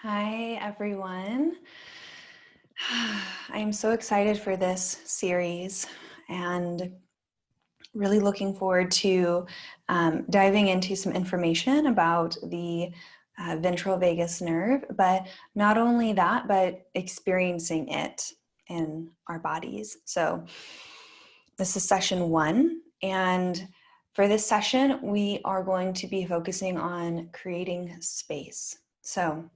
Hi, everyone. I'm so excited for this series and really looking forward to diving into some information about the ventral vagus nerve, but not only that, but experiencing it in our bodies. So this is session 1, and for this session, we are going to be focusing on creating space. So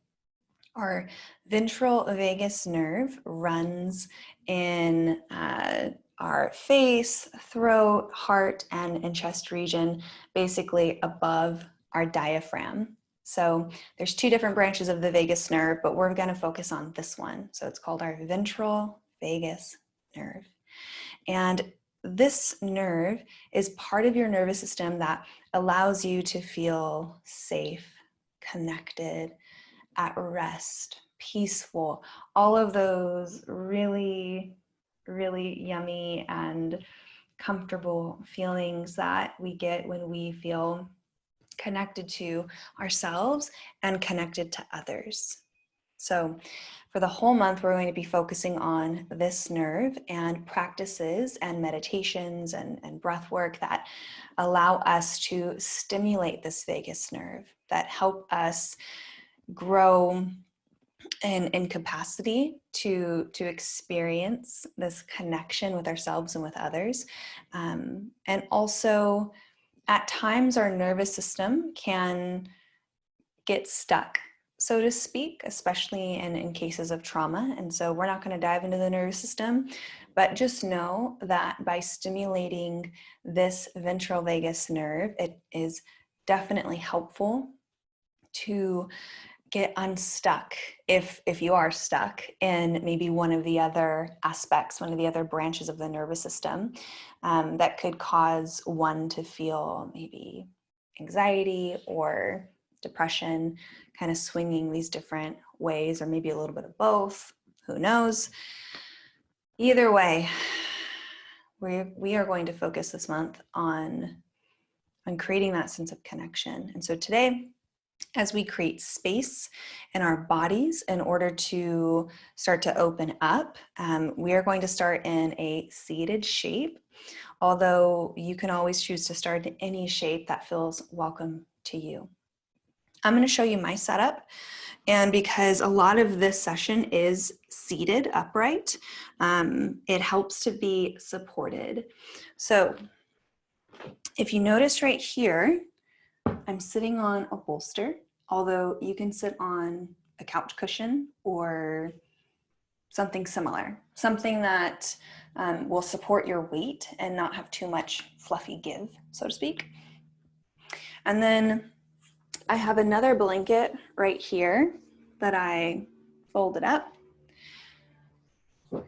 our ventral vagus nerve runs in our face, throat, heart, and chest region, basically above our diaphragm. So there's 2 different branches of the vagus nerve, but we're going to focus on this one. So it's called our ventral vagus nerve. And this nerve is part of your nervous system that allows you to feel safe, connected, at rest, peaceful, all of those really, really yummy and comfortable feelings that we get when we feel connected to ourselves and connected to others. So for the whole month, we're going to be focusing on this nerve and practices and meditations and breath work that allow us to stimulate this vagus nerve, that help us grow in capacity to experience this connection with ourselves and with others. And also, at times, our nervous system can get stuck, so to speak, especially in cases of trauma. And so we're not going to dive into the nervous system, but just know that by stimulating this ventral vagus nerve, it is definitely helpful to get unstuck if you are stuck in maybe one of the other aspects, one of the other branches of the nervous system that could cause one to feel maybe anxiety or depression, kind of swinging these different ways, or maybe a little bit of both, who knows. Either way, we are going to focus this month on creating that sense of connection. And so today, as we create space in our bodies in order to start to open up, we are going to start in a seated shape, although you can always choose to start in any shape that feels welcome to you. I'm going to show you my setup, and because a lot of this session is seated upright, it helps to be supported. So if you notice right here, I'm sitting on a bolster, although you can sit on a couch cushion or something similar, something that will support your weight and not have too much fluffy give, so to speak. And then I have another blanket right here that I folded up,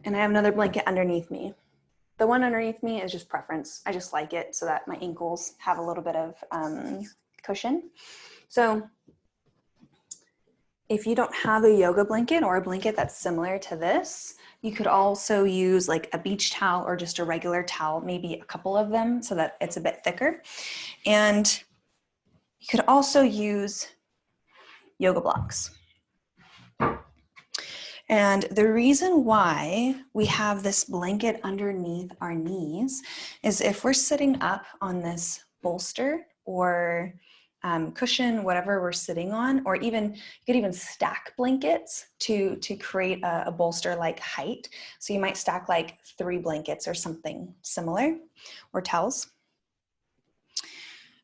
and I have another blanket underneath me. The one underneath me is just preference. I just like it so that my ankles have a little bit of cushion. So if you don't have a yoga blanket or a blanket that's similar to this, you could also use like a beach towel or just a regular towel, maybe a couple of them so that it's a bit thicker. And you could also use yoga blocks. And the reason why we have this blanket underneath our knees is if we're sitting up on this bolster or cushion, whatever we're sitting on, or even you could even stack blankets to create a bolster-like height. So you might stack like 3 blankets or something similar, or towels.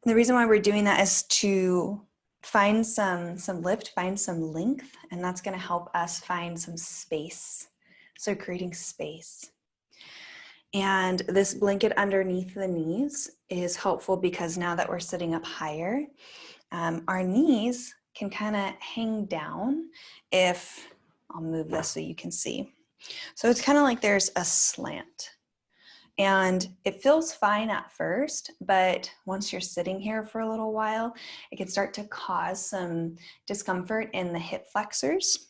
And the reason why we're doing that is to find some lift, find some length, and that's going to help us find some space. So creating space. And this blanket underneath the knees is helpful because now that we're sitting up higher, our knees can kind of hang down if, I'll move this so you can see. So it's kind of like there's a slant. And it feels fine at first, but once you're sitting here for a little while, it can start to cause some discomfort in the hip flexors,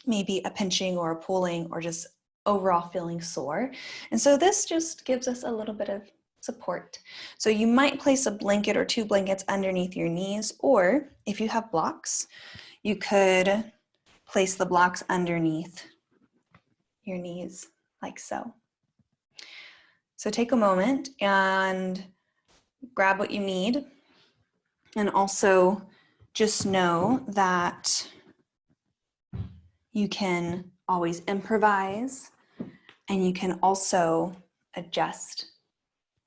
maybe a pinching or a pulling or just overall feeling sore. And so this just gives us a little bit of support. So you might place a blanket or 2 blankets underneath your knees, or if you have blocks, you could place the blocks underneath your knees, like so. So take a moment and grab what you need. And also just know that you can always improvise, and you can also adjust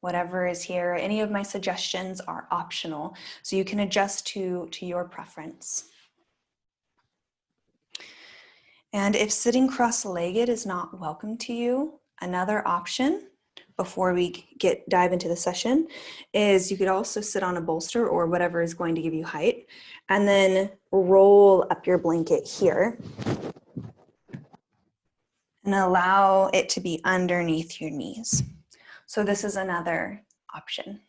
whatever is here. Any of my suggestions are optional, so you can adjust to your preference. And if sitting cross-legged is not welcome to you, another option before we dive into the session is you could also sit on a bolster or whatever is going to give you height, and then roll up your blanket here and allow it to be underneath your knees. So this is another option.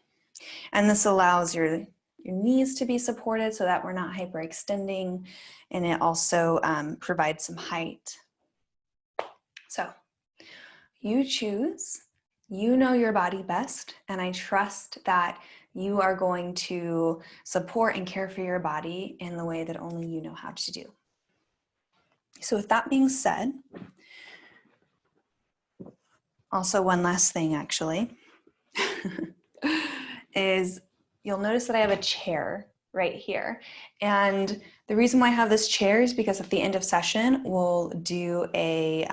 And this allows your knees to be supported so that we're not hyperextending, and it also provides some height. So you choose, you know your body best, and I trust that you are going to support and care for your body in the way that only you know how to do. So with that being said, also one last thing actually, is you'll notice that I have a chair right here. And the reason why I have this chair is because at the end of session, we'll do a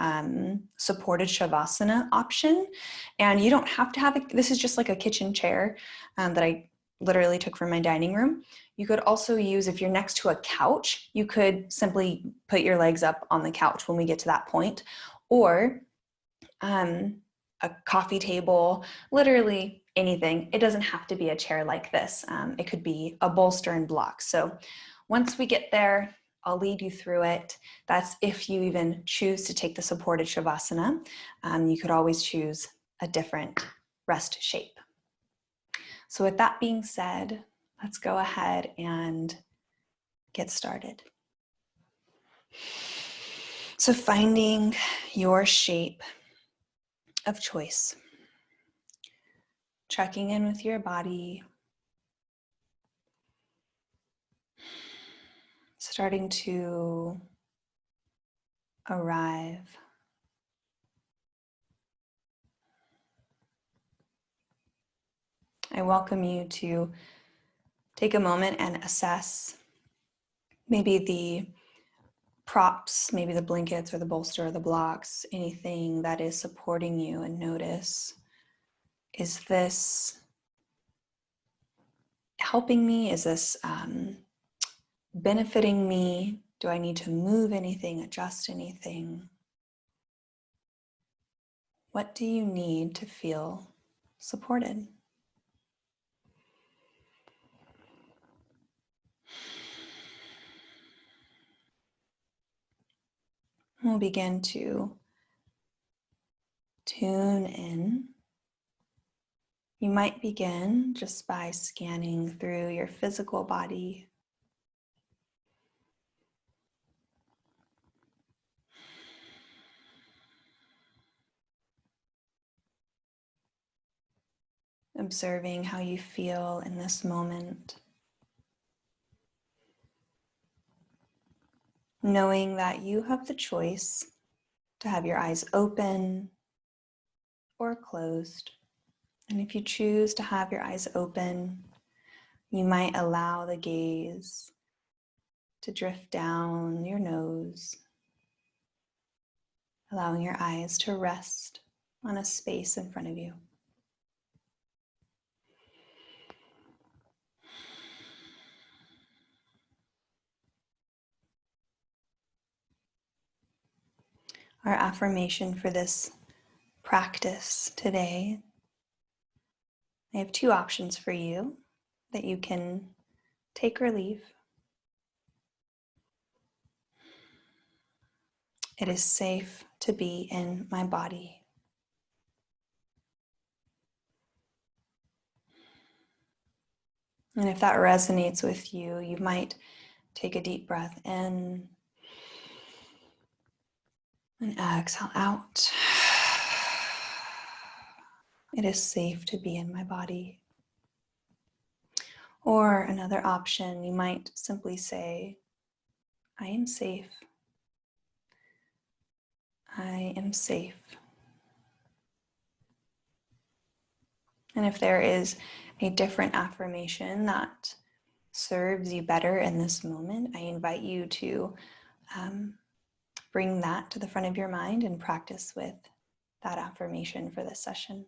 supported Shavasana option. And you don't have to have this is just like a kitchen chair that I literally took from my dining room. You could also use, if you're next to a couch, you could simply put your legs up on the couch when we get to that point, or a coffee table, literally anything. It doesn't have to be a chair like this. It could be a bolster and blocks. So once we get there, I'll lead you through it. That's if you even choose to take the supported Shavasana. You could always choose a different rest shape. So with that being said, let's go ahead and get started. So finding your shape of choice. Checking in with your body, starting to arrive. I welcome you to take a moment and assess maybe the props, maybe the blankets or the bolster or the blocks, anything that is supporting you, and notice, is this helping me? Is this benefiting me? Do I need to move anything, adjust anything? What do you need to feel supported? We'll begin to tune in. You might begin just by scanning through your physical body. Observing how you feel in this moment. Knowing that you have the choice to have your eyes open or closed. And if you choose to have your eyes open, you might allow the gaze to drift down your nose, allowing your eyes to rest on a space in front of you. Our affirmation for this practice today, I have two options for you that you can take or leave. It is safe to be in my body. And if that resonates with you, you might take a deep breath in and exhale out. It is safe to be in my body. Or another option, you might simply say, I am safe I am safe. And if there is a different affirmation that serves you better in this moment, I invite you to bring that to the front of your mind and practice with that affirmation for this session.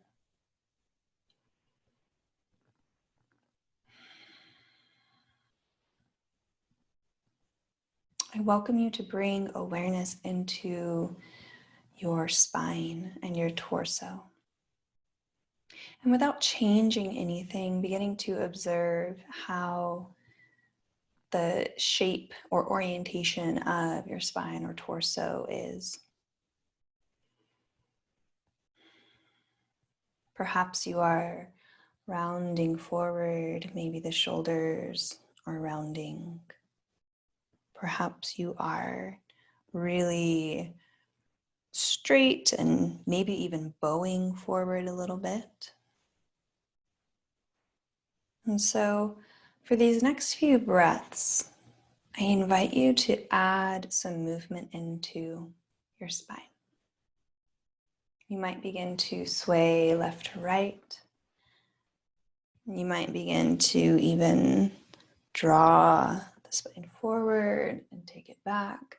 I welcome you to bring awareness into your spine and your torso. And without changing anything, beginning to observe how the shape or orientation of your spine or torso is. Perhaps you are rounding forward, maybe the shoulders are rounding. Perhaps you are really straight and maybe even bowing forward a little bit. And so for these next few breaths, I invite you to add some movement into your spine. You might begin to sway left to right. You might begin to even draw the spine forward and take it back.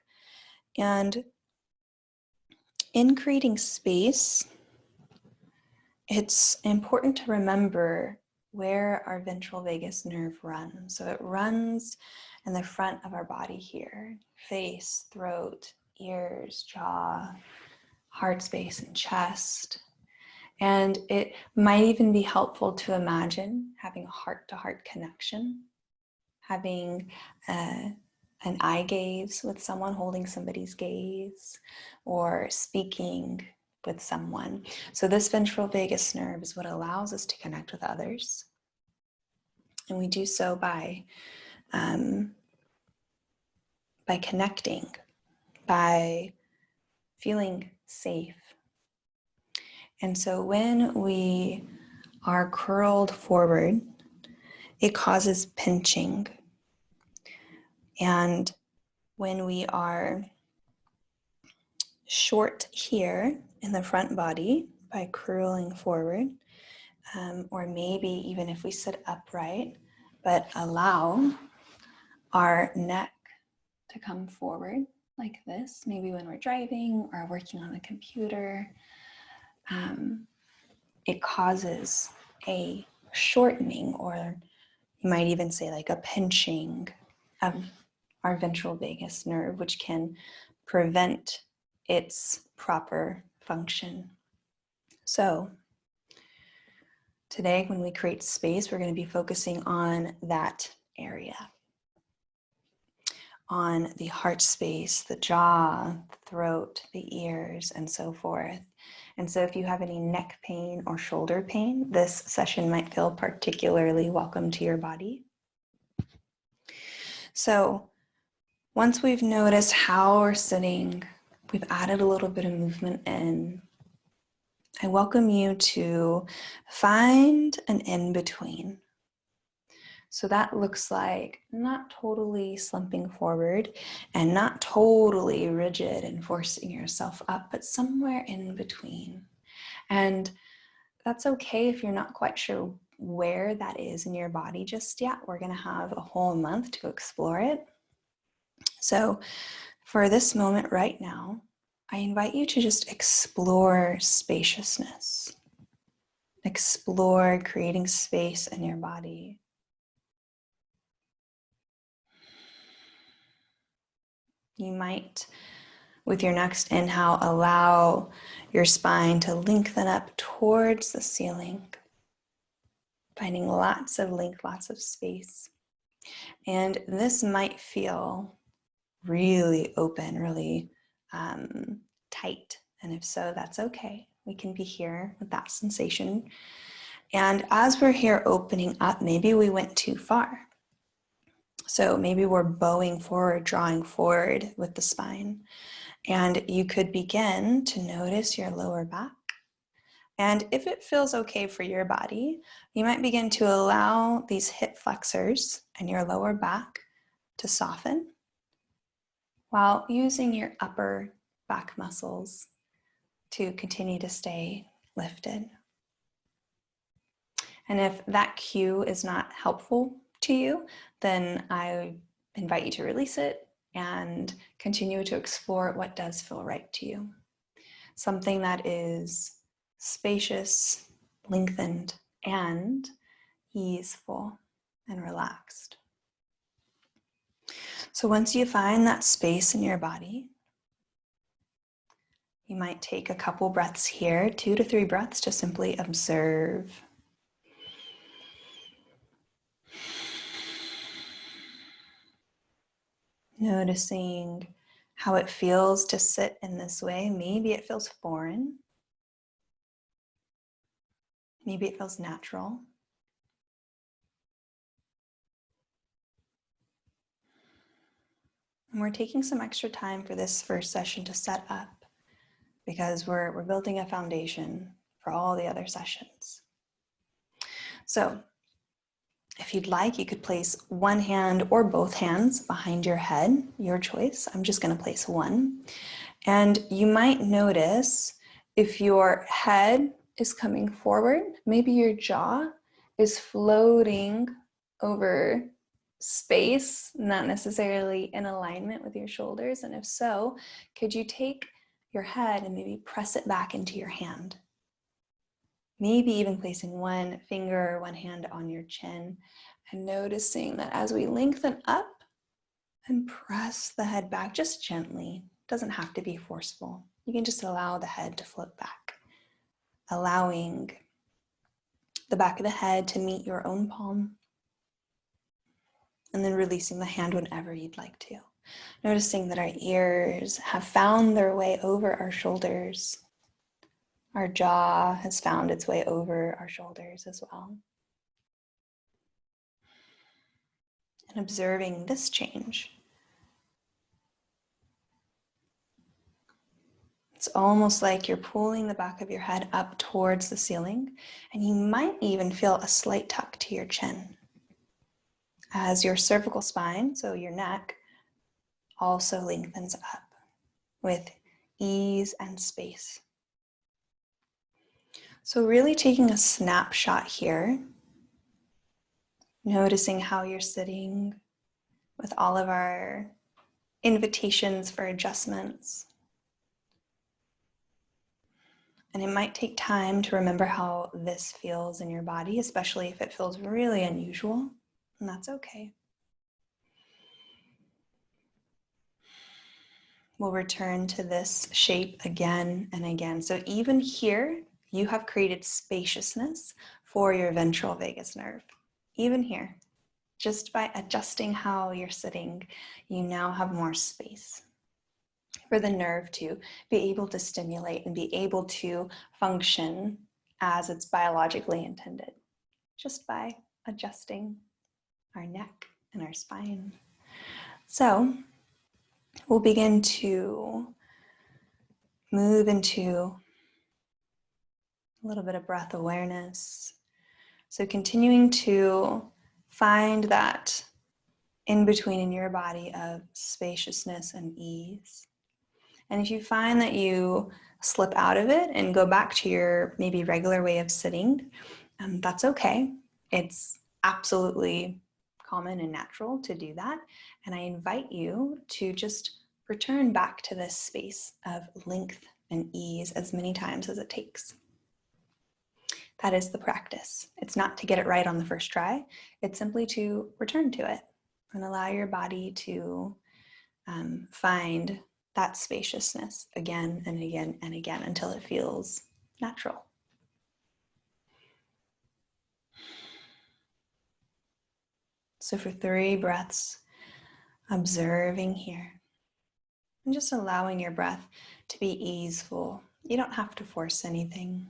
And in creating space, it's important to remember where our ventral vagus nerve runs. So it runs in the front of our body here: face, throat, ears, jaw, heart space, and chest. And it might even be helpful to imagine having a heart-to-heart connection, having an eye gaze with someone, holding somebody's gaze, or speaking with someone. So this ventral vagus nerve is what allows us to connect with others. And we do so by connecting, by feeling safe. And so when we are curled forward, it causes pinching. And when we are short here in the front body by curling forward, or maybe even if we sit upright, but allow our neck to come forward like this, maybe when we're driving or working on the computer, it causes a shortening, or you might even say like a pinching of our ventral vagus nerve, which can prevent its proper function. So today, when we create space, we're going to be focusing on that area, on the heart space, the jaw, the throat, the ears, and so forth. And so if you have any neck pain or shoulder pain, this session might feel particularly welcome to your body. So once we've noticed how we're sitting, we've added a little bit of movement in, I welcome you to find an in-between. So that looks like not totally slumping forward and not totally rigid and forcing yourself up, but somewhere in between. And that's okay if you're not quite sure where that is in your body just yet. We're going to have a whole month to explore it. So for this moment right now, I invite you to just explore spaciousness. Explore creating space in your body. You might, with your next inhale, allow your spine to lengthen up towards the ceiling, finding lots of length, lots of space. And this might feel really open, really tight. And if so, that's okay. We can be here with that sensation. And as we're here opening up, maybe we went too far. So maybe we're bowing forward, drawing forward with the spine. And you could begin to notice your lower back. And if it feels okay for your body, you might begin to allow these hip flexors and your lower back to soften while using your upper back muscles to continue to stay lifted. And if that cue is not helpful to you, then I invite you to release it and continue to explore what does feel right to you. Something that is spacious, lengthened, and easeful and relaxed. So once you find that space in your body, you might take a couple breaths here, 2 to 3 breaths, to simply observe. Noticing how it feels to sit in this way. Maybe it feels foreign. Maybe it feels natural. And we're taking some extra time for this first session to set up because we're building a foundation for all the other sessions. So if you'd like, you could place one hand or both hands behind your head, your choice. I'm just going to place one. And you might notice if your head is coming forward, maybe your jaw is floating over space, not necessarily in alignment with your shoulders. And if so, could you take your head and maybe press it back into your hand? Maybe even placing one finger or one hand on your chin and noticing that as we lengthen up and press the head back just gently, doesn't have to be forceful. You can just allow the head to float back, allowing the back of the head to meet your own palm, and then releasing the hand whenever you'd like to. Noticing that our ears have found their way over our shoulders. Our jaw has found its way over our shoulders as well. And observing this change. It's almost like you're pulling the back of your head up towards the ceiling, and you might even feel a slight tuck to your chin as your cervical spine, so your neck, also lengthens up with ease and space. So really taking a snapshot here, noticing how you're sitting with all of our invitations for adjustments. And it might take time to remember how this feels in your body, especially if it feels really unusual, and that's okay. We'll return to this shape again and again. So even here, you have created spaciousness for your ventral vagus nerve. Even here, just by adjusting how you're sitting, you now have more space for the nerve to be able to stimulate and be able to function as it's biologically intended, just by adjusting our neck and our spine. So we'll begin to move into a little bit of breath awareness. So continuing to find that in between in your body of spaciousness and ease. And if you find that you slip out of it and go back to your maybe regular way of sitting, that's okay. It's absolutely common and natural to do that. And I invite you to just return back to this space of length and ease as many times as it takes. That is the practice. It's not to get it right on the first try. It's simply to return to it and allow your body to find that spaciousness again and again and again until it feels natural. So for 3 breaths, observing here and just allowing your breath to be easeful. You don't have to force anything.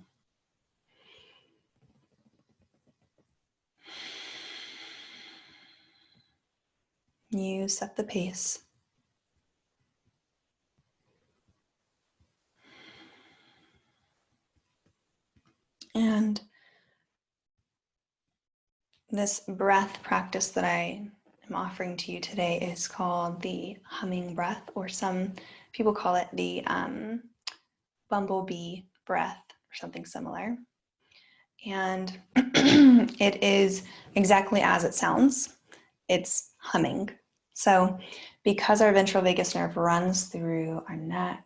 You set the pace. And this breath practice that I am offering to you today is called the humming breath, or some people call it the bumblebee breath or something similar. And it is exactly as it sounds. It's humming. So because our ventral vagus nerve runs through our neck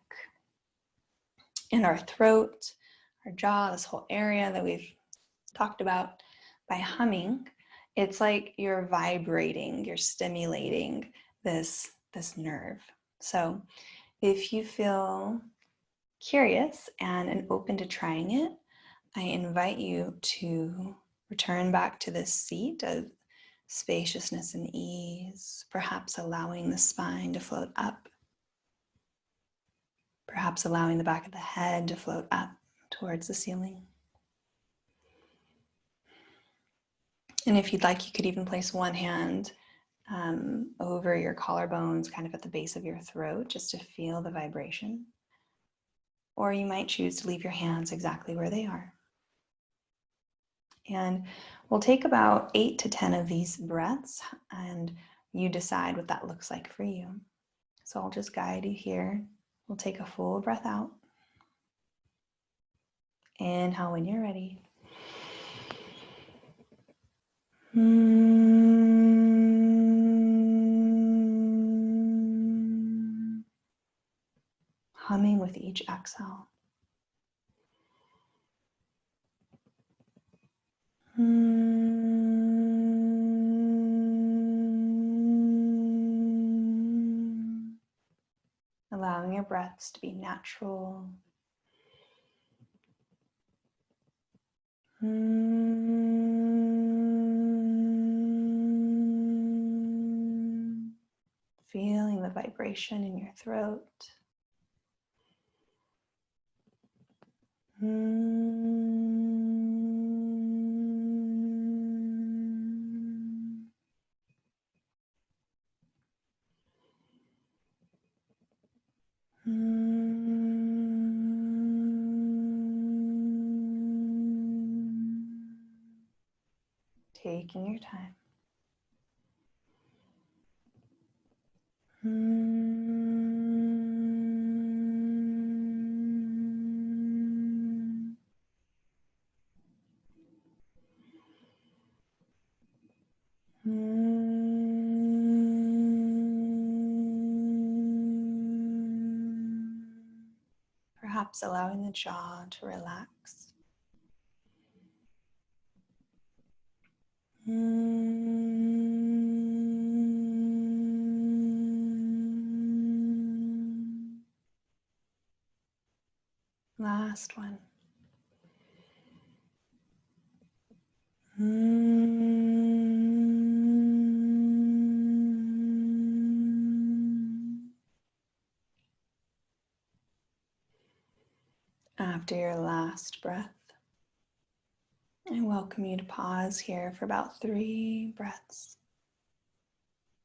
and our throat, our jaw, this whole area that we've talked about, by humming, it's like you're vibrating, you're stimulating this nerve. So if you feel curious and open to trying it, I invite you to return back to this seat of spaciousness and ease, perhaps allowing the spine to float up, perhaps allowing the back of the head to float up towards the ceiling. And if you'd like, you could even place one hand over your collarbones, kind of at the base of your throat, just to feel the vibration. Or you might choose to leave your hands exactly where they are. And we'll take about 8 to 10 of these breaths, and you decide what that looks like for you. So I'll just guide you here. We'll take a full breath out. Inhale when you're ready. Humming with each exhale. Allowing your breaths to be natural. Feeling the vibration in your throat. Taking your time. Perhaps allowing the jaw to relax. Last one. After your last breath, I welcome you to pause here for about 3 breaths.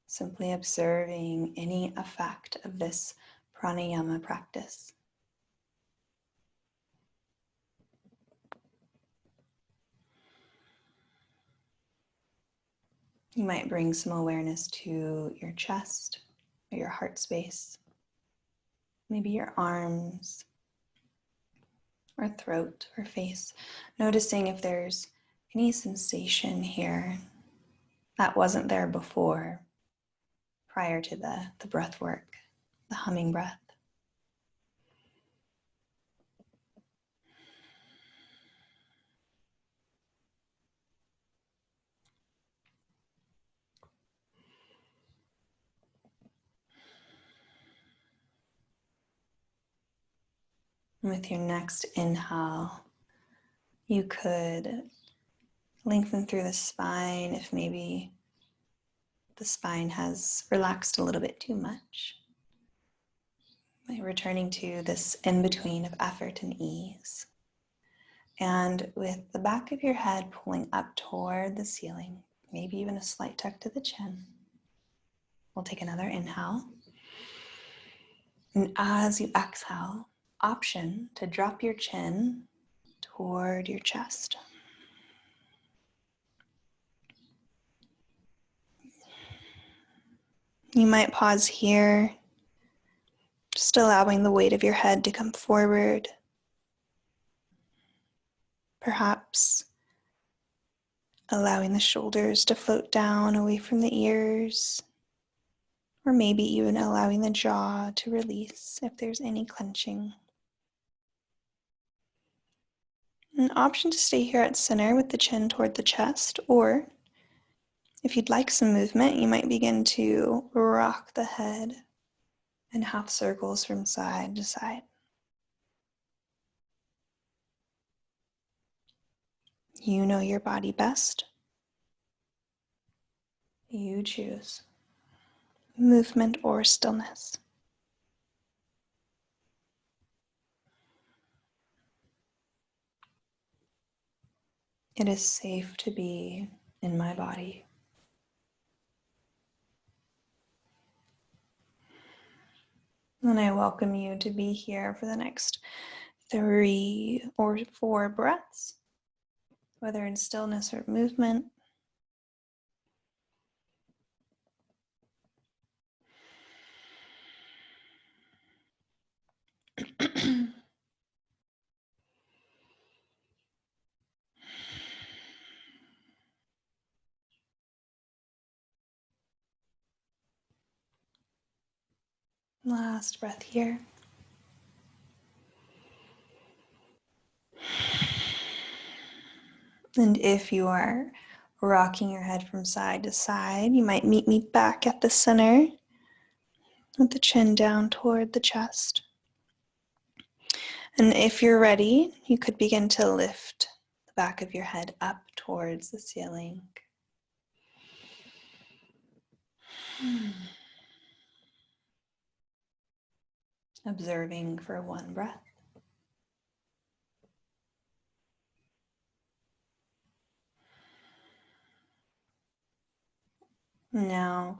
Simply observing any effect of this pranayama practice. You might bring some awareness to your chest or your heart space, maybe your arms or throat or face, noticing if there's any sensation here that wasn't there before, prior to the breath work, the humming breath. With your next inhale, you could lengthen through the spine if maybe the spine has relaxed a little bit too much. By returning to this in-between of effort and ease. And with the back of your head pulling up toward the ceiling, maybe even a slight tuck to the chin, we'll take another inhale. And as you exhale, option to drop your chin toward your chest. You might pause here, just allowing the weight of your head to come forward, Perhaps allowing the shoulders to float down away from the ears, or maybe even allowing the jaw to release if there's any clenching. An option to stay here at center with the chin toward the chest, or if you'd like some movement, you might begin to rock the head in half circles from side to side. You know your body best. You choose movement or stillness. It is safe to be in my body. And I welcome you to be here for the next 3 or 4 breaths, whether in stillness or movement. Last breath here. And if you are rocking your head from side to side, you might meet me back at the center with the chin down toward the chest. And if you're ready, you could begin to lift the back of your head up towards the ceiling. Observing for 1 breath. Now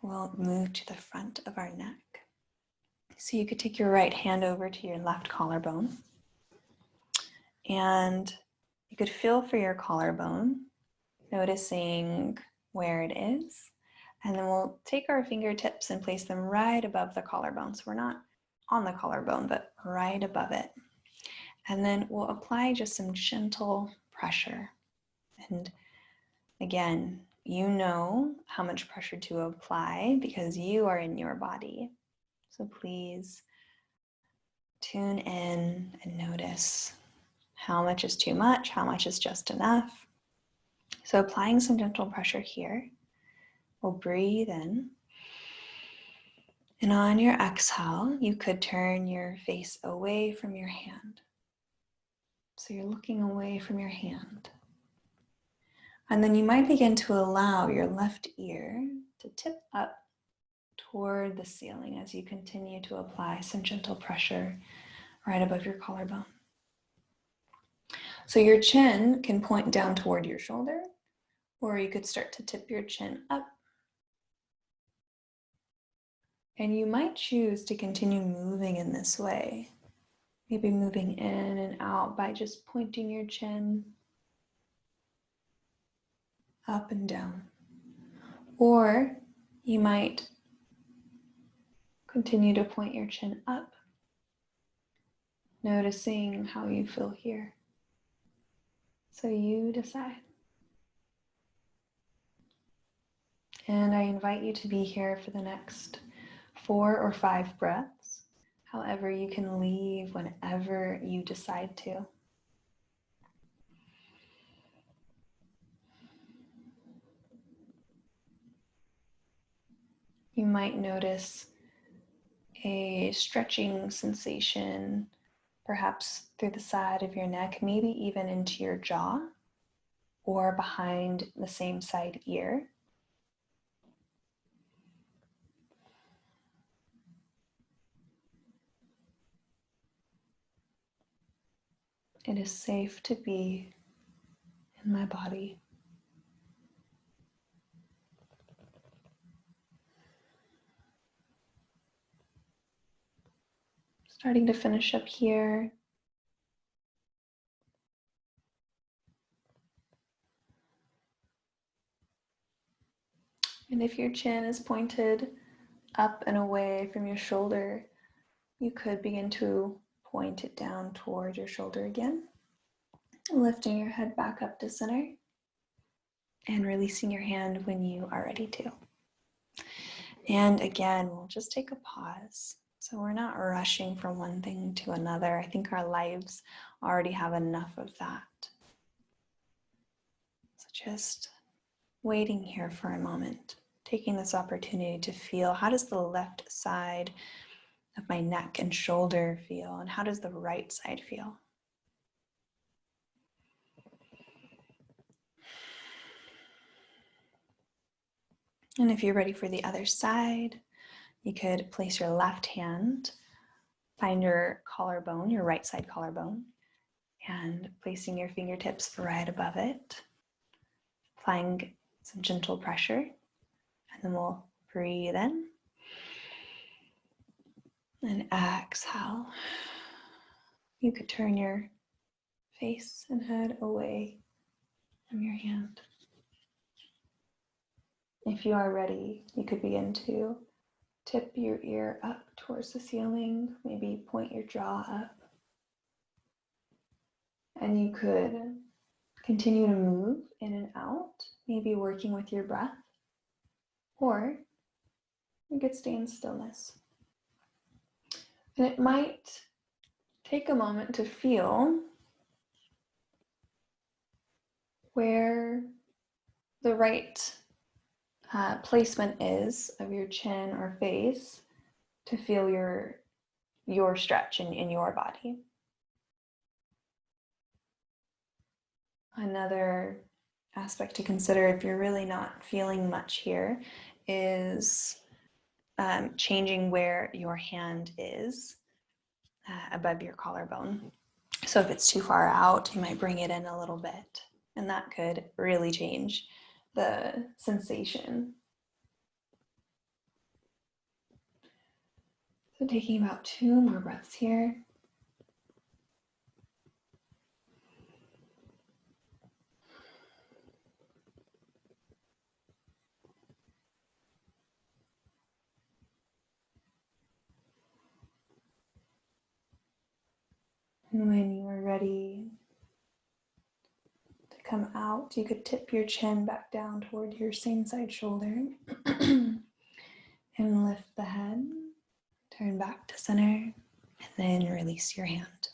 we'll move to the front of our neck. So you could take your right hand over to your left collarbone, and you could feel for your collarbone, noticing where it is. And then we'll take our fingertips and place them right above the collarbone. So we're not on the collarbone, but right above it. And then we'll apply just some gentle pressure. And again, you know how much pressure to apply because you are in your body. So please tune in and notice how much is too much, how much is just enough. So applying some gentle pressure here. We'll breathe in. And on your exhale, you could turn your face away from your hand. So you're looking away from your hand. And then you might begin to allow your left ear to tip up toward the ceiling as you continue to apply some gentle pressure right above your collarbone. So your chin can point down toward your shoulder, or you could start to tip your chin up. And you might choose to continue moving in this way, maybe moving in and out by just pointing your chin up and down. Or you might continue to point your chin up, noticing how you feel here. So you decide. And I invite you to be here for the next 4 or 5 breaths. However, you can leave whenever you decide to. You might notice a stretching sensation, perhaps through the side of your neck, maybe even into your jaw or behind the same side ear. It is safe to be in my body. Starting to finish up here. And if your chin is pointed up and away from your shoulder, you could begin to point it down toward your shoulder again. Lifting your head back up to center and releasing your hand when you are ready to. And again, we'll just take a pause. So we're not rushing from one thing to another. I think our lives already have enough of that. So just waiting here for a moment, taking this opportunity to feel, how does the left side of my neck and shoulder feel, and how does the right side feel? And if you're ready for the other side, you could place your left hand, find your collarbone, your right side collarbone, and placing your fingertips right above it, applying some gentle pressure, and then we'll breathe in and exhale. You could turn your face and head away from your hand. If you are ready, you could begin to tip your ear up towards the ceiling, maybe point your jaw up. And you could continue to move in and out, maybe working with your breath, or you could stay in stillness. And it might take a moment to feel where the right placement is of your chin or face to feel your stretch in your body. Another aspect to consider if you're really not feeling much here is changing where your hand is above your collarbone. So if it's too far out, you might bring it in a little bit, and that could really change the sensation. So taking about 2 more breaths here. And when you are ready to come out, you could tip your chin back down toward your same side shoulder and lift the head, turn back to center, and then release your hand.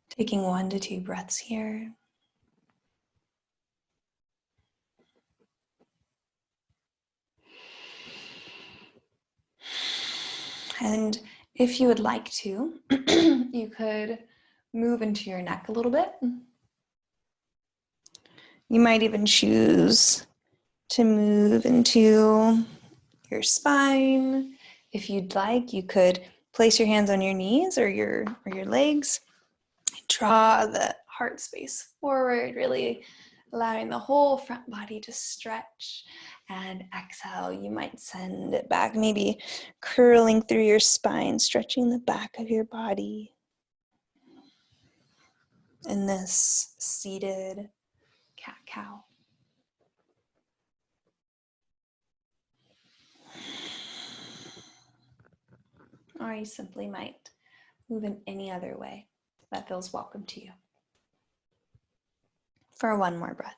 Taking 1 to 2 breaths here. And if you would like to, you could move into your neck a little bit. You might even choose to move into your spine. If you'd like, you could place your hands on your knees or your legs. Draw the heart space forward, really allowing the whole front body to stretch. And exhale, you might send it back, maybe curling through your spine, stretching the back of your body. In this seated cat-cow. Or you simply might move in any other way that feels welcome to you. For 1 more breath.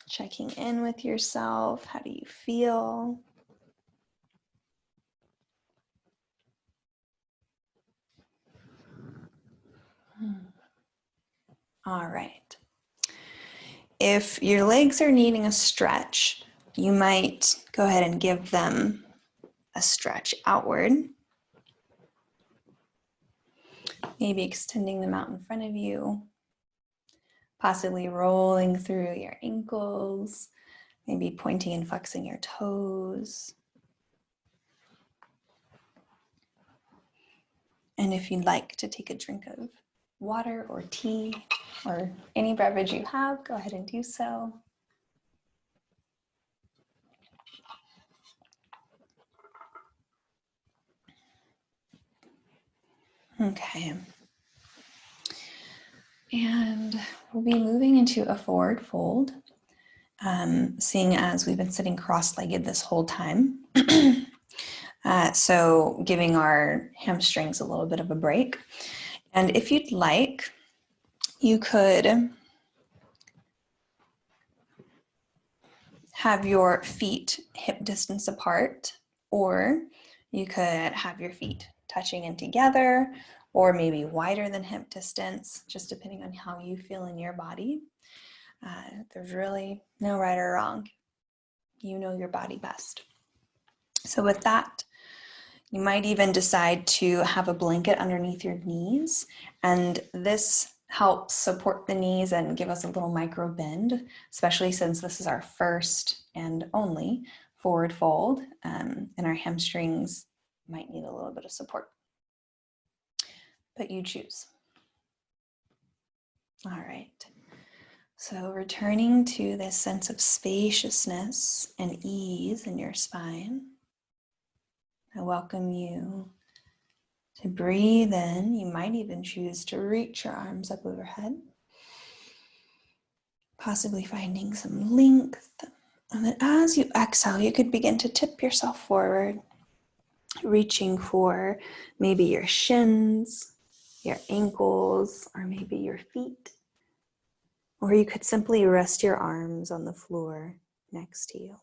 Checking in with yourself. How do you feel? All right. If your legs are needing a stretch, you might go ahead and give them a stretch outward. Maybe extending them out in front of you. Possibly rolling through your ankles. Maybe pointing and flexing your toes. And if you'd like to take a drink of water or tea or any beverage you have, go ahead and do so. Okay. And we'll be moving into a forward fold. seeing as we've been sitting cross-legged this whole time. So giving our hamstrings a little bit of a break. And if you'd like, you could have your feet hip distance apart, or you could have your feet touching in together, or maybe wider than hip distance, just depending on how you feel in your body. There's really no right or wrong. You know your body best. So with that, you might even decide to have a blanket underneath your knees, and this helps support the knees and give us a little micro bend, especially since this is our first and only forward fold, and our hamstrings might need a little bit of support. But you choose. All right. So returning to this sense of spaciousness and ease in your spine, I welcome you to breathe in. You might even choose to reach your arms up overhead, possibly finding some length. And then as you exhale, you could begin to tip yourself forward, reaching for maybe your shins, your ankles, or maybe your feet. Or you could simply rest your arms on the floor next to you.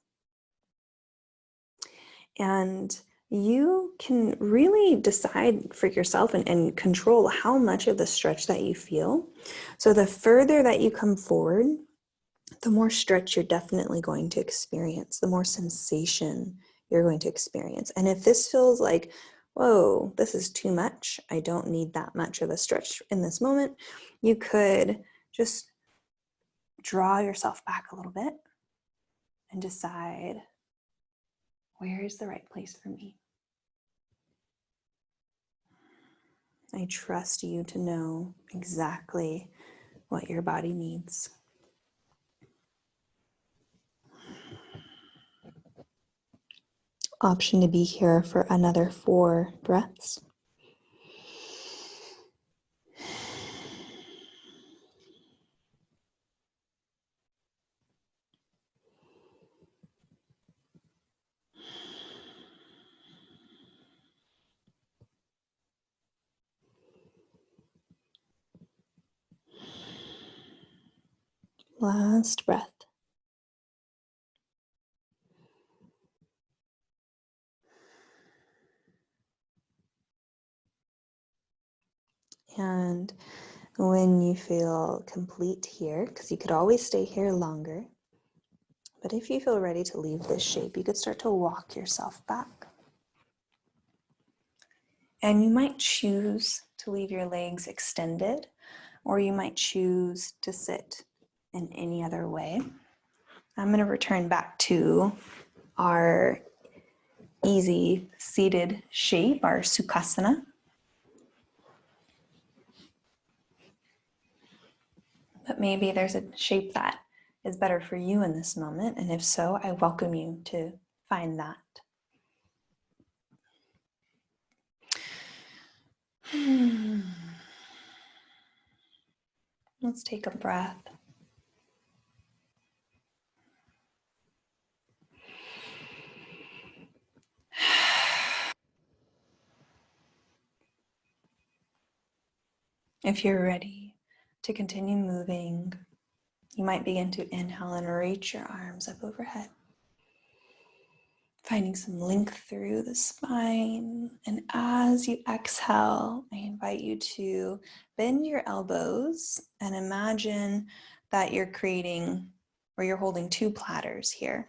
And you can really decide for yourself and control how much of the stretch that you feel. So the further that you come forward, the more stretch you're definitely going to experience, the more sensation you're going to experience. And if this feels like, whoa, this is too much, I don't need that much of a stretch in this moment, you could just draw yourself back a little bit and decide, where is the right place for me? I trust you to know exactly what your body needs. Option to be here for another 4 breaths. Last breath. And when you feel complete here, because you could always stay here longer, but if you feel ready to leave this shape, you could start to walk yourself back. And you might choose to leave your legs extended, or you might choose to sit in any other way. I'm going to return back to our easy seated shape, our Sukhasana. But maybe there's a shape that is better for you in this moment, and if so, I welcome you to find that. Let's take a breath. If you're ready to continue moving, you might begin to inhale and reach your arms up overhead, finding some length through the spine. And as you exhale, I invite you to bend your elbows and imagine that you're creating, or you're holding 2 platters here.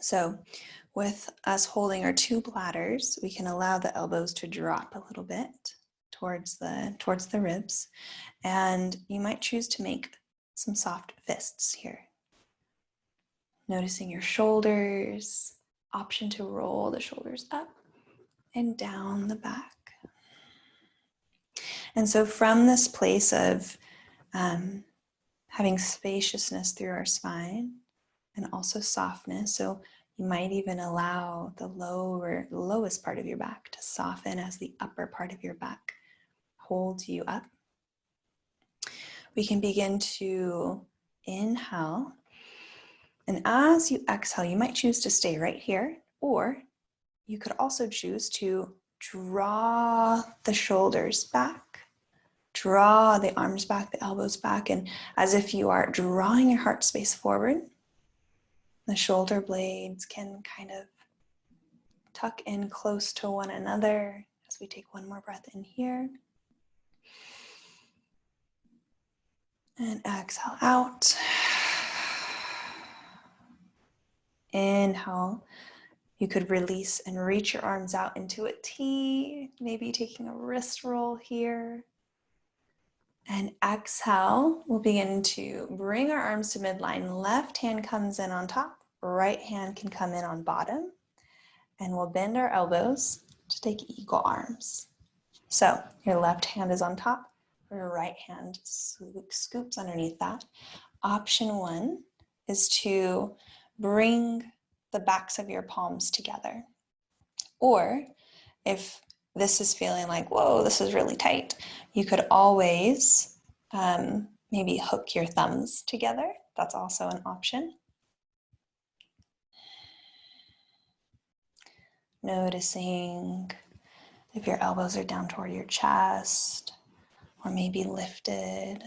So with us holding our 2 platters, we can allow the elbows to drop a little bit towards the ribs, and you might choose to make some soft fists here. Noticing your shoulders, option to roll the shoulders up and down the back. And so from this place of having spaciousness through our spine and also softness, so you might even allow the lowest part of your back to soften as the upper part of your back holds you up. We can begin to inhale And as you exhale, you might choose to stay right here, or you could also choose to draw the shoulders back, draw the arms back, the elbows back, and as if you are drawing your heart space forward, the shoulder blades can kind of tuck in close to one another as we take one more breath in here. And exhale out. Inhale. You could release and reach your arms out into a T, maybe taking a wrist roll here. And exhale, we'll begin to bring our arms to midline. Left hand comes in on top, right hand can come in on bottom. And we'll bend our elbows to take eagle arms. So your left hand is on top, your right hand scoops underneath that. Option one is to bring the backs of your palms together. Or if this is feeling like, whoa, this is really tight, you could always maybe hook your thumbs together. That's also an option. Noticing if your elbows are down toward your chest or maybe lifted.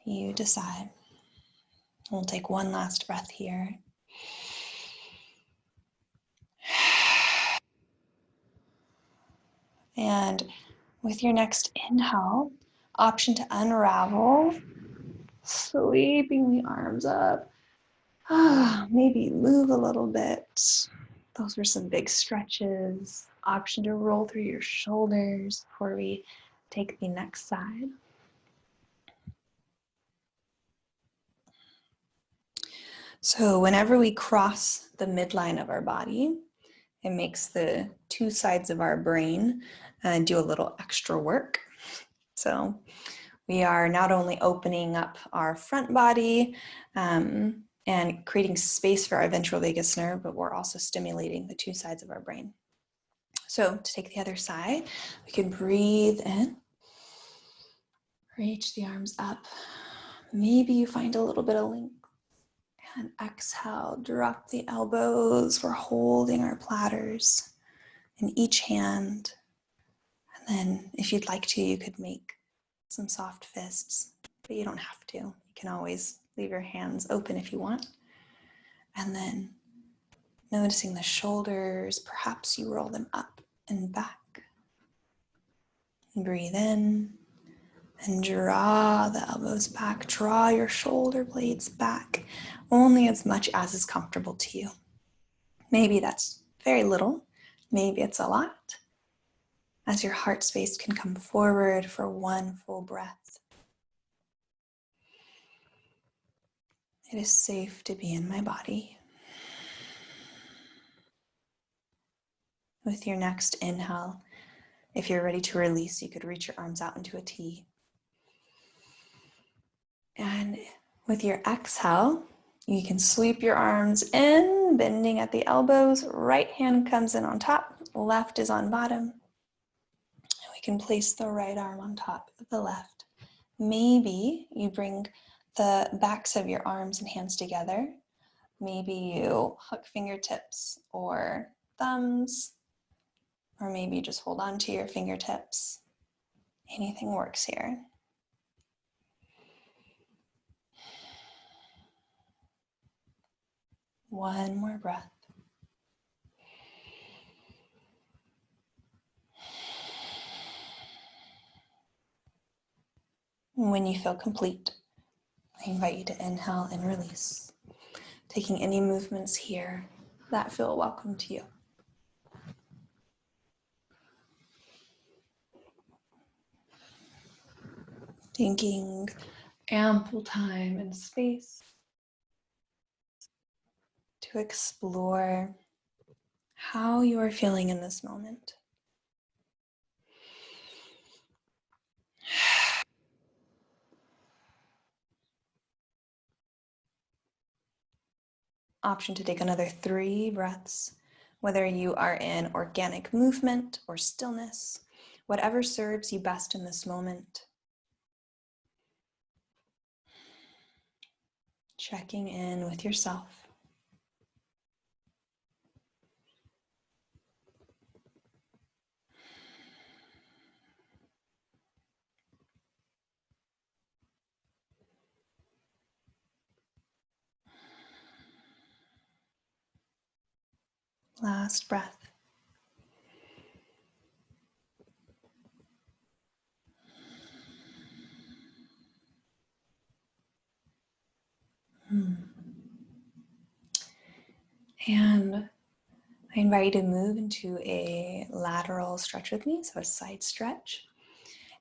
You decide. We'll take one last breath here. And with your next inhale, option to unravel, sweeping the arms up. Maybe move a little bit. Those were some big stretches. Option to roll through your shoulders before we take the next side. So whenever we cross the midline of our body, it makes the two sides of our brain do a little extra work. So we are not only opening up our front body and creating space for our ventral vagus nerve, but we're also stimulating the two sides of our brain. So to take the other side, we can breathe in, reach the arms up. Maybe you find a little bit of length. And exhale, drop the elbows. We're holding our platters in each hand. And then if you'd like to, you could make some soft fists, but you don't have to. You can always leave your hands open if you want. And then noticing the shoulders, perhaps you roll them up and back. And breathe in and draw the elbows back. Draw your shoulder blades back only as much as is comfortable to you. Maybe that's very little, maybe it's a lot. As your heart space can come forward for one full breath. It is safe to be in my body. With your next inhale, if you're ready to release, you could reach your arms out into a T. And with your exhale, you can sweep your arms in, bending at the elbows. Right hand comes in on top, left is on bottom. And we can place the right arm on top of the left. Maybe you bring the backs of your arms and hands together. Maybe you hook fingertips or thumbs, or maybe you just hold on to your fingertips. Anything works here. One more breath. And when you feel complete, I invite you to inhale and release, taking any movements here that feel welcome to you. Taking ample time and space to explore how you are feeling in this moment. Option to take another 3 breaths, whether you are in organic movement or stillness, whatever serves you best in this moment. checking in with yourself. Last breath. And I invite you to move into a lateral stretch with me, so a side stretch.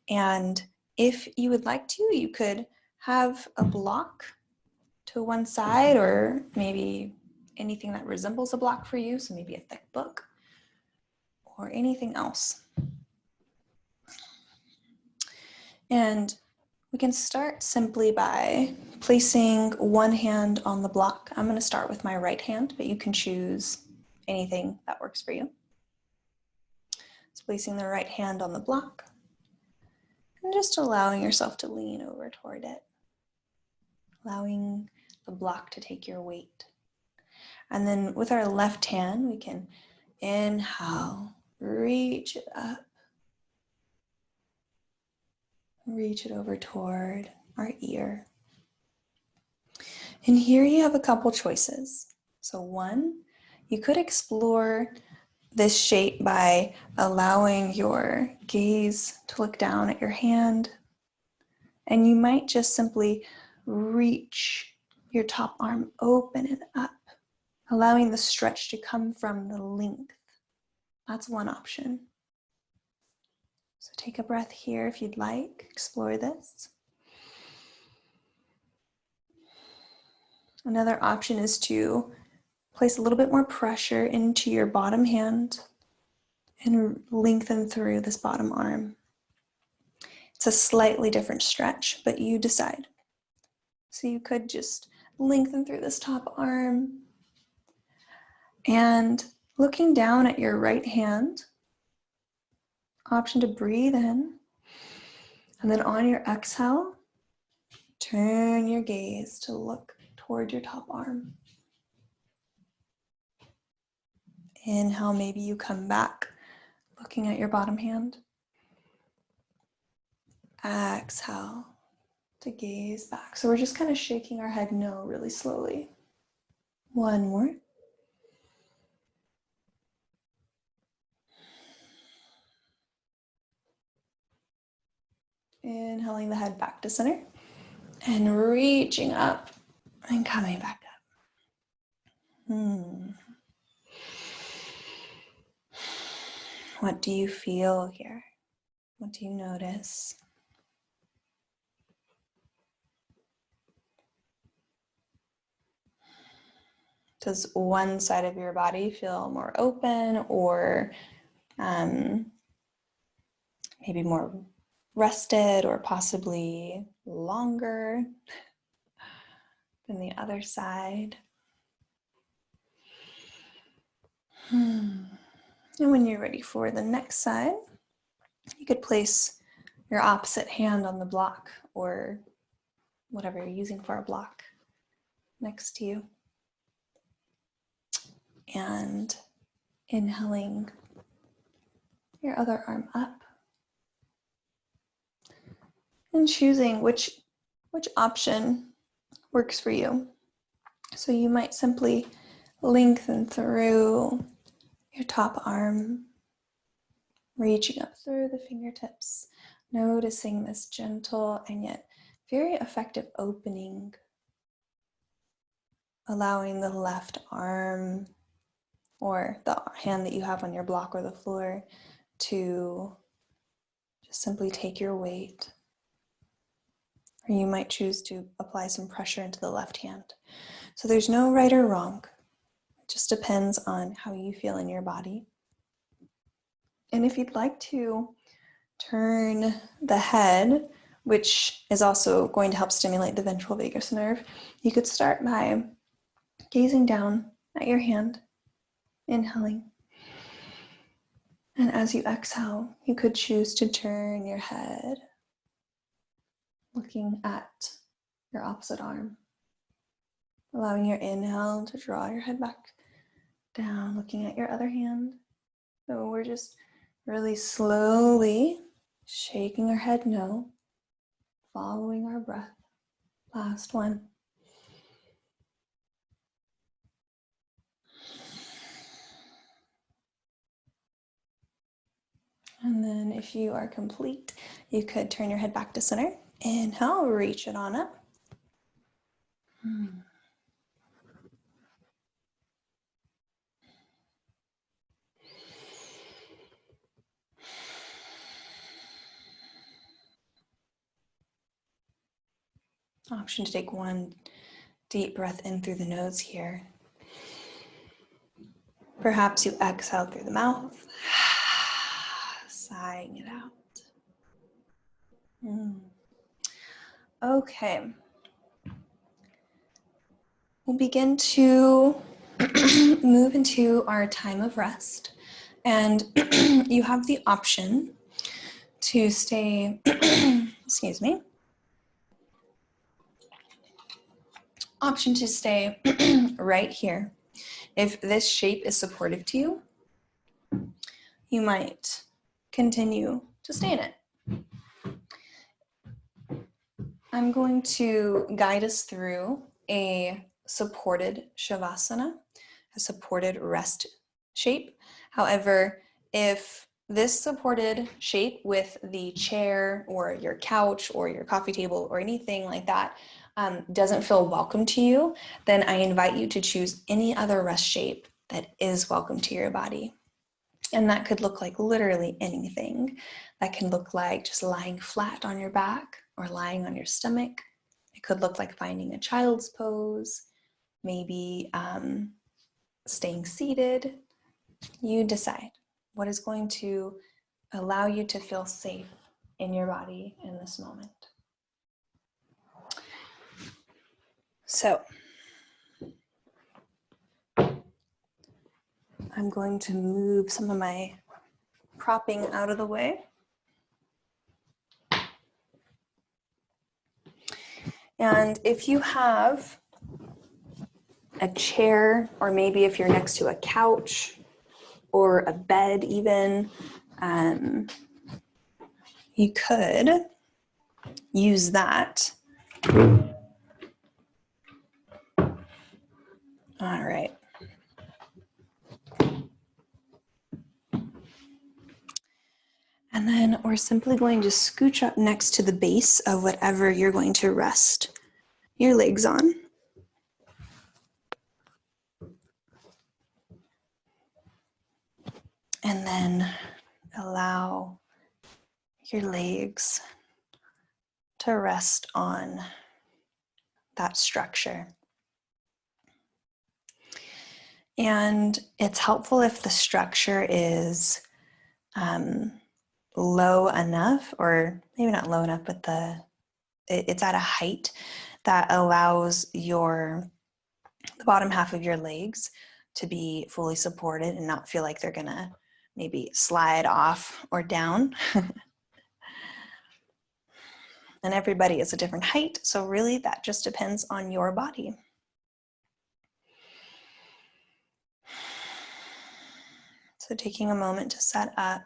And if you would like to, you could have a block to one side, or maybe anything that resembles a block for you, so maybe a thick book or anything else. And we can start simply by placing one hand on the block. I'm going to start with my right hand, but you can choose anything that works for you. So placing the right hand on the block and just allowing yourself to lean over toward it, allowing the block to take your weight. And then with our left hand, we can inhale, reach it up, reach it over toward our ear. And here you have a couple choices. So one, you could explore this shape by allowing your gaze to look down at your hand. And you might just simply reach your top arm, open it up, allowing the stretch to come from the length. That's one option. So take a breath here if you'd like, explore this. Another option is to place a little bit more pressure into your bottom hand and lengthen through this bottom arm. It's a slightly different stretch, but you decide. So you could just lengthen through this top arm and looking down at your right hand, option to breathe in, and then on your exhale, turn your gaze to look toward your top arm. Inhale, maybe you come back looking at your bottom hand. Exhale to gaze back. So we're just kind of shaking our head no really slowly. One more. Inhaling the head back to center and reaching up and coming back up. What do you feel here? What do you notice? Does one side of your body feel more open or maybe more rested or possibly longer than the other side? And when you're ready for the next side, you could place your opposite hand on the block or whatever you're using for a block next to you. And inhaling your other arm up and choosing which option works for you. So you might simply lengthen through your top arm, reaching up through the fingertips, noticing this gentle and yet very effective opening, allowing the left arm or the hand that you have on your block or the floor to just simply take your weight. Or you might choose to apply some pressure into the left hand. So there's no right or wrong. It just depends on how you feel in your body. And if you'd like to turn the head, which is also going to help stimulate the ventral vagus nerve, you could start by gazing down at your hand, inhaling. And as you exhale, you could choose to turn your head, looking at your opposite arm. Allowing your inhale to draw your head back down, looking at your other hand. So we're just really slowly shaking our head no, following our breath. Last one. And then if you are complete, you could turn your head back to center. Inhale, reach it on up. Option to take one deep breath in through the nose here. Perhaps you exhale through the mouth, sighing it out. Okay. We'll begin to move into our time of rest. And you have the option to stay, excuse me, option to stay right here. If this shape is supportive to you, you might continue to stay in it. I'm going to guide us through a supported shavasana, a supported rest shape. However, if this supported shape with the chair or your couch or your coffee table or anything like that doesn't feel welcome to you, then I invite you to choose any other rest shape that is welcome to your body. And that could look like literally anything. That can look like just lying flat on your back or lying on your stomach. It could look like finding a child's pose, maybe staying seated. You decide what is going to allow you to feel safe in your body in this moment. So, I'm going to move some of my propping out of the way. And if you have a chair, or maybe if you're next to a couch or a bed even, you could use that. All right. And then we're simply going to scooch up next to the base of whatever you're going to rest your legs on. And then allow your legs to rest on that structure. And it's helpful if the structure is low enough, or maybe not low enough, but it's at a height that allows the bottom half of your legs to be fully supported and not feel like they're gonna maybe slide off or down. And everybody is a different height, so really that just depends on your body. So taking a moment to set up.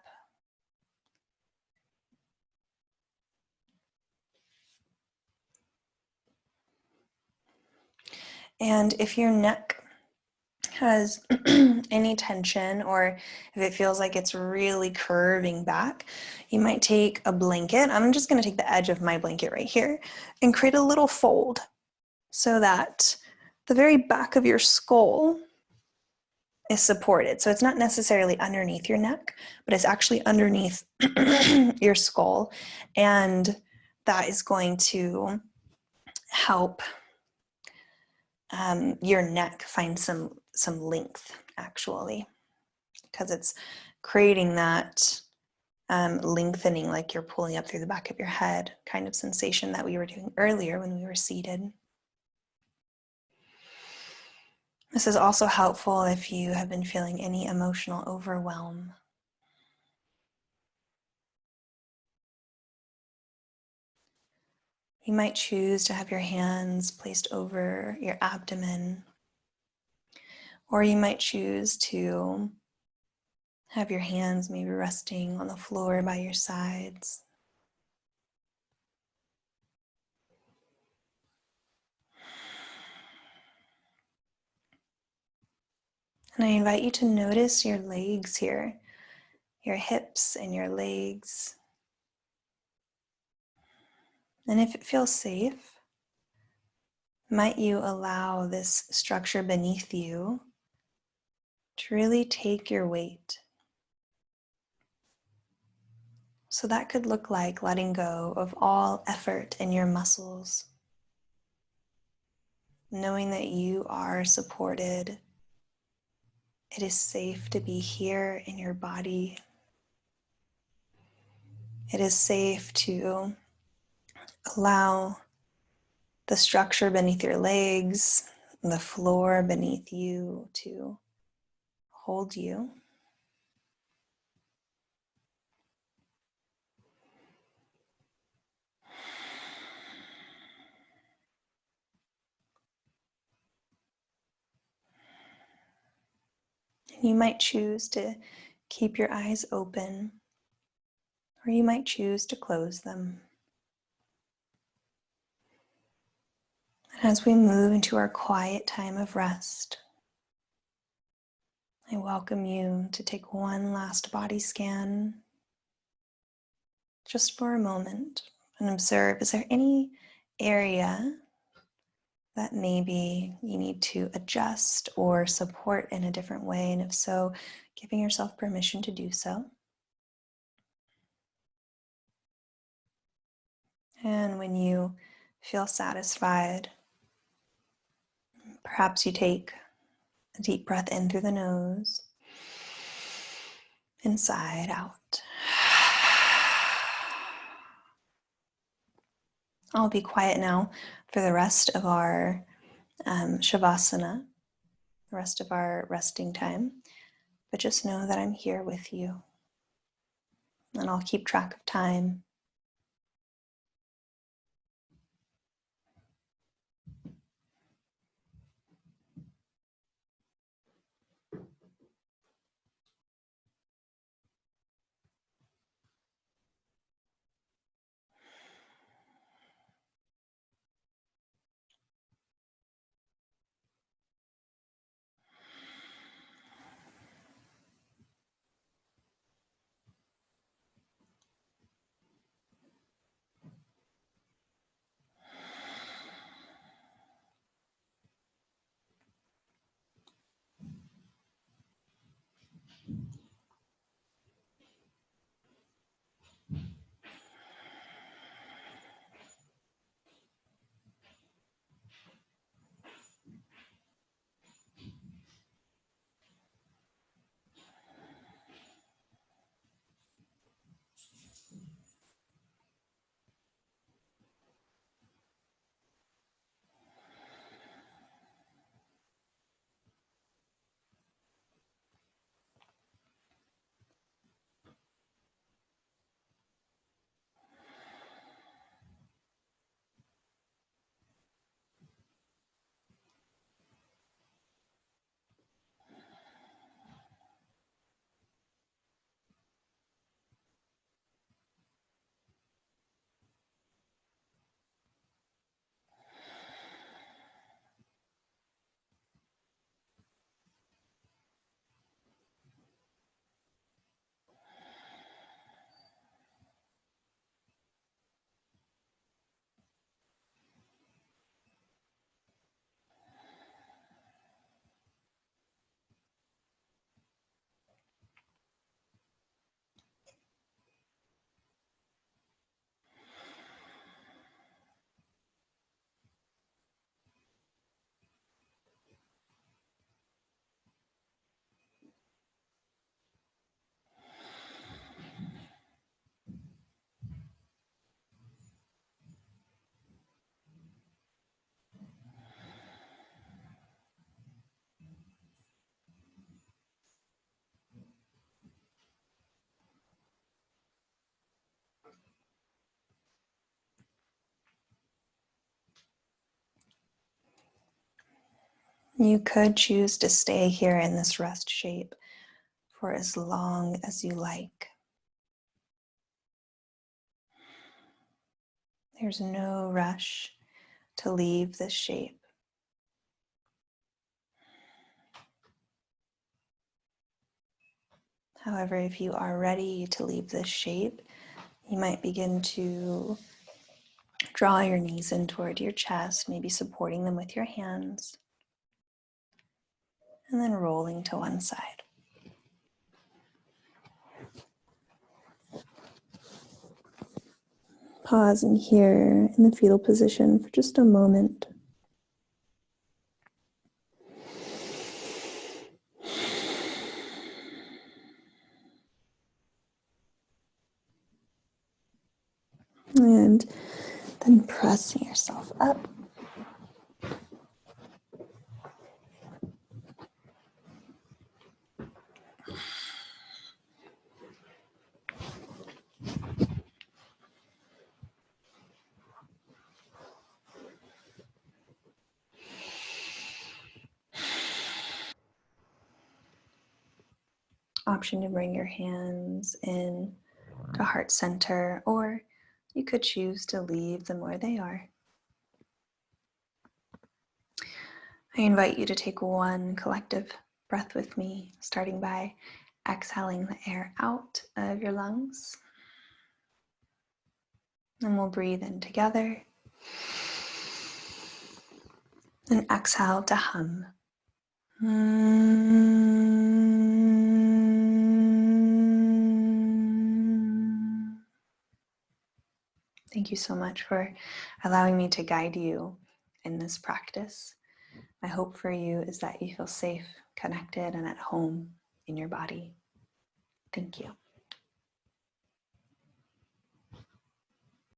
And if your neck has any tension, or if it feels like it's really curving back, you might take a blanket. I'm just going to take the edge of my blanket right here and create a little fold so that the very back of your skull is supported. So it's not necessarily underneath your neck, but it's actually underneath your skull. And that is going to help your neck find some length, actually, because it's creating that lengthening, like you're pulling up through the back of your head kind of sensation that we were doing earlier when we were seated. This is also helpful if you have been feeling any emotional overwhelm. You might choose to have your hands placed over your abdomen, or you might choose to have your hands maybe resting on the floor by your sides. And I invite you to notice your legs here, your hips and your legs. And if it feels safe, might you allow this structure beneath you to really take your weight? So that could look like letting go of all effort in your muscles, knowing that you are supported. It is safe to be here in your body. It is safe to allow the structure beneath your legs, the floor beneath you to hold you. And you might choose to keep your eyes open, or you might choose to close them. And as we move into our quiet time of rest, I welcome you to take one last body scan just for a moment and observe, is there any area that maybe you need to adjust or support in a different way? And if so, giving yourself permission to do so. And when you feel satisfied, perhaps you take a deep breath in through the nose, inside out. I'll be quiet now for the rest of our Shavasana, the rest of our resting time. But just know that I'm here with you, and I'll keep track of time. You could choose to stay here in this rest shape for as long as you like. There's no rush to leave this shape. However, if you are ready to leave this shape, you might begin to draw your knees in toward your chest, maybe supporting them with your hands, and then rolling to one side. Pausing here in the fetal position for just a moment. And then pressing yourself up. Option to bring your hands in to heart center, or you could choose to leave them where they are. I invite you to take one collective breath with me, starting by exhaling the air out of your lungs. And we'll breathe in together. And exhale to hum. Thank you so much for allowing me to guide you in this practice. My hope for you is that you feel safe, connected, and at home in your body. Thank you.